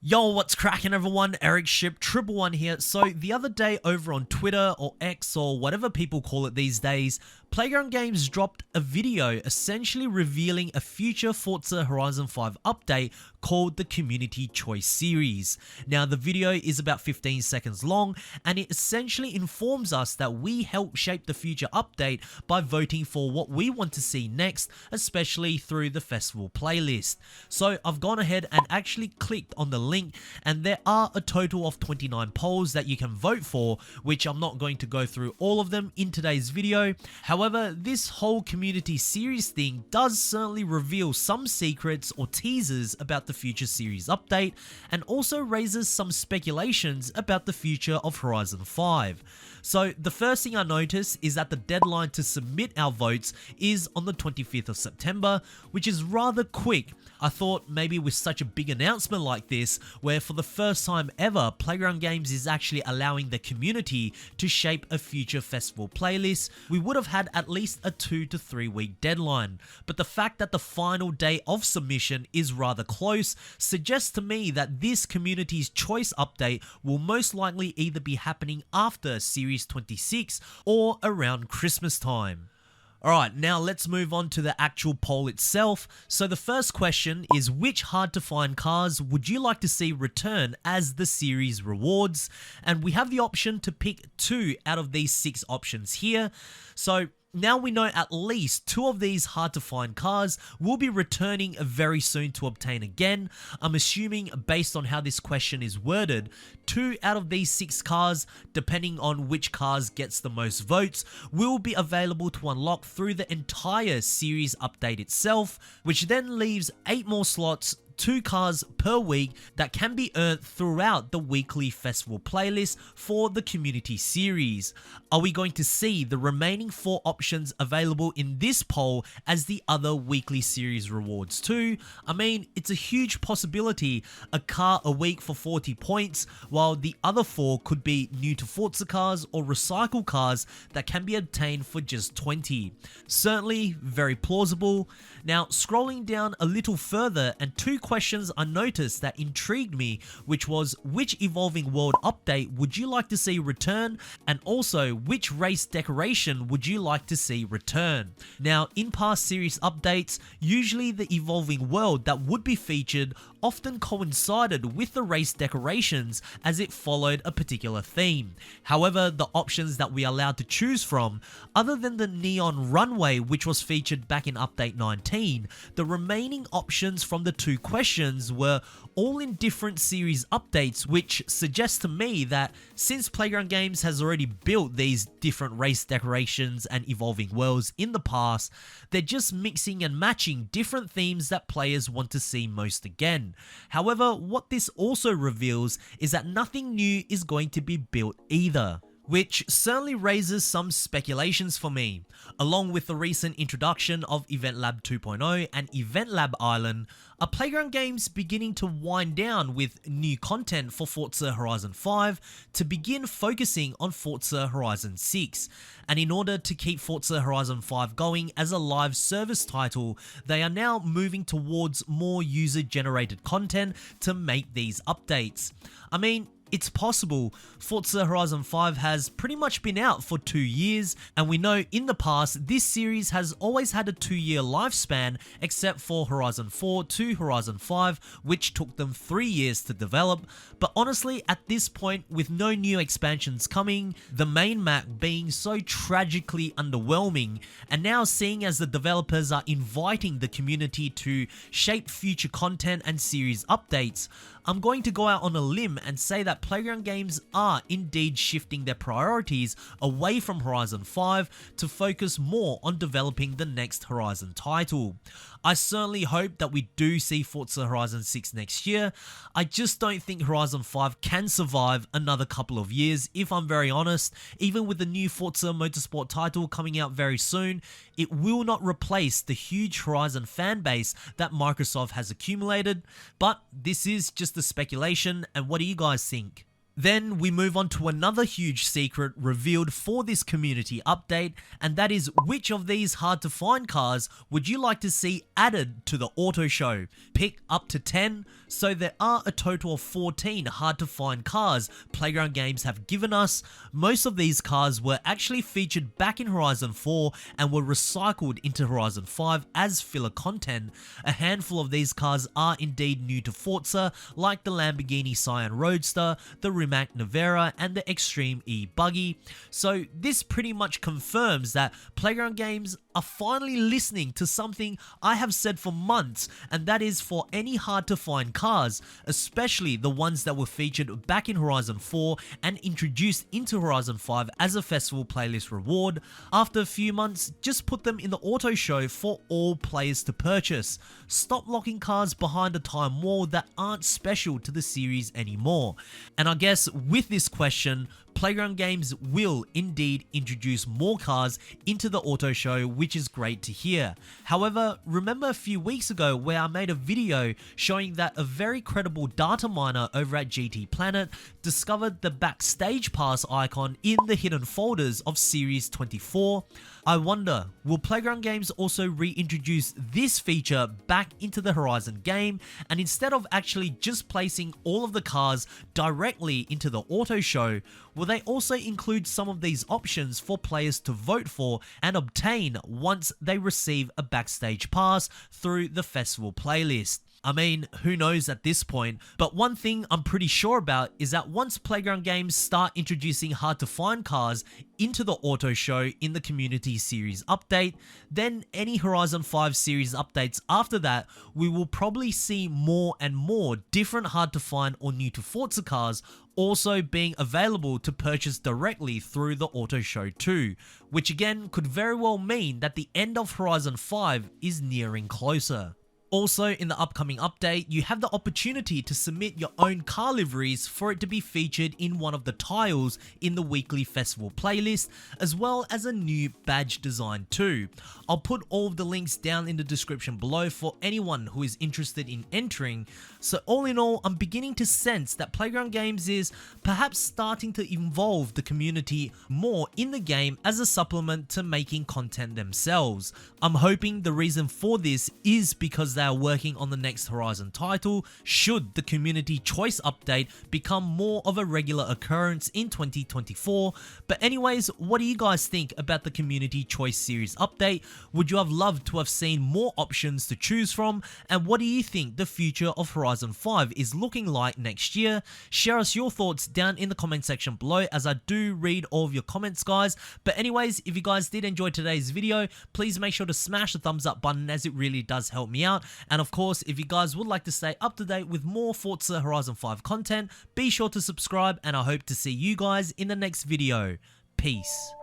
Yo, what's cracking everyone? Ericship, Triple One here. So the other day over on Twitter or X or whatever people call it these days, Playground Games dropped a video essentially revealing a future Forza Horizon 5 update called the Community Choice Series. Now the video is about 15 seconds long and it essentially informs us that we help shape the future update by voting for what we want to see next, especially through the festival playlist. So I've gone ahead and actually clicked on the link, and there are a total of 29 polls that you can vote for, which I'm not going to go through all of them in today's video. However, this whole community series thing does certainly reveal some secrets or teasers about the future series update, and also raises some speculations about the future of Horizon 5. So the first thing I notice is that the deadline to submit our votes is on the 25th of September, which is rather quick. I thought maybe with such a big announcement like this, where for the first time ever, Playground Games is actually allowing the community to shape a future festival playlist, we would have had at least a 2 to 3 week deadline. But the fact that the final day of submission is rather close suggests to me that this community's choice update will most likely either be happening after Series 26 or around Christmas time. Alright, now let's move on to the actual poll itself. So the first question is, which hard to find cars would you like to see return as the series rewards? And we have the option to pick 2 out of these 6 options here. So now we know at least 2 of these hard to find cars will be returning very soon to obtain again. I'm assuming, based on how this question is worded, 2 out of these 6 cars, depending on which cars gets the most votes, will be available to unlock through the entire series update itself, which then leaves 8 more slots, 2 cars per week that can be earned throughout the weekly festival playlist for the community series. Are we going to see the remaining 4 options available in this poll as the other weekly series rewards too? I mean, it's a huge possibility, a car a week for 40 points, while the other 4 could be new to Forza cars or recycle cars that can be obtained for just 20. Certainly very plausible. Now, scrolling down a little further, and 2 questions I noticed that intrigued me, which was, which Evolving World update would you like to see return, and also which race decoration would you like to see return? Now, in past series updates, usually the Evolving World that would be featured often coincided with the race decorations as it followed a particular theme. However, the options that we are allowed to choose from, other than the neon runway which was featured back in update 19, the remaining options from the 2 questions were all in different series updates, which suggests to me that since Playground Games has already built these different race decorations and evolving worlds in the past, they're just mixing and matching different themes that players want to see most again. However, what this also reveals is that nothing new is going to be built either, which certainly raises some speculations for me. Along with the recent introduction of Event Lab 2.0 and Event Lab Island, are Playground Games beginning to wind down with new content for Forza Horizon 5 to begin focusing on Forza Horizon 6? And in order to keep Forza Horizon 5 going as a live service title, they are now moving towards more user-generated content to make these updates. I mean, it's possible. Forza Horizon 5 has pretty much been out for 2 years, and we know in the past this series has always had a 2-year lifespan, except for Horizon 4 to Horizon 5, which took them 3 years to develop. But honestly, at this point, with no new expansions coming, the main map being so tragically underwhelming, and now seeing as the developers are inviting the community to shape future content and series updates, I'm going to go out on a limb and say that Playground Games are indeed shifting their priorities away from Horizon 5 to focus more on developing the next Horizon title. I certainly hope that we do see Forza Horizon 6 next year. I just don't think Horizon 5 can survive another couple of years, if I'm very honest. Even with the new Forza Motorsport title coming out very soon, it will not replace the huge Horizon fan base that Microsoft has accumulated. But this is just a speculation, and what do you guys think? Then we move on to another huge secret revealed for this community update, and that is which of these hard to find cars would you like to see added to the auto show? Pick up to 10, so there are a total of 14 hard to find cars Playground Games have given us. Most of these cars were actually featured back in Horizon 4 and were recycled into Horizon 5 as filler content. A handful of these cars are indeed new to Forza, like the Lamborghini Cyan Roadster, the Rimac Nevera, and the Extreme E Buggy. So this pretty much confirms that Playground Games are finally listening to something I have said for months, and that is for any hard to find cars, especially the ones that were featured back in Horizon 4 and introduced into Horizon 5 as a festival playlist reward. After a few months, just put them in the auto show for all players to purchase. Stop locking cars behind a time wall that aren't special to the series anymore. And I guess with this question, Playground Games will indeed introduce more cars into the auto show, which is great to hear. However, remember a few weeks ago where I made a video showing that a very credible data miner over at GT Planet discovered the Backstage Pass icon in the hidden folders of Series 24? I wonder, will Playground Games also reintroduce this feature back into the Horizon game, and instead of actually just placing all of the cars directly into the auto show, will they also include some of these options for players to vote for and obtain once they receive a Backstage Pass through the festival playlist? I mean, who knows at this point, but one thing I'm pretty sure about is that once Playground Games start introducing hard to find cars into the auto show in the community series update, then any Horizon 5 series updates after that, we will probably see more and more different hard to find or new to Forza cars also being available to purchase directly through the auto show too, which again could very well mean that the end of Horizon 5 is nearing closer. Also, in the upcoming update, you have the opportunity to submit your own car liveries for it to be featured in one of the tiles in the weekly festival playlist, as well as a new badge design too. I'll put all of the links down in the description below for anyone who is interested in entering. So all in all, I'm beginning to sense that Playground Games is perhaps starting to involve the community more in the game as a supplement to making content themselves. I'm hoping the reason for this is because they are working on the next Horizon title, should the community choice update become more of a regular occurrence in 2024. But anyways, what do you guys think about the community choice series update? Would you have loved to have seen more options to choose from? And what do you think the future of Horizon 5 is looking like next year? Share us your thoughts down in the comment section below, as I do read all of your comments, guys. But anyways, if you guys did enjoy today's video, please make sure to smash the thumbs up button, as it really does help me out. And of course, if you guys would like to stay up to date with more Forza Horizon 5 content, be sure to subscribe, and I hope to see you guys in the next video. Peace.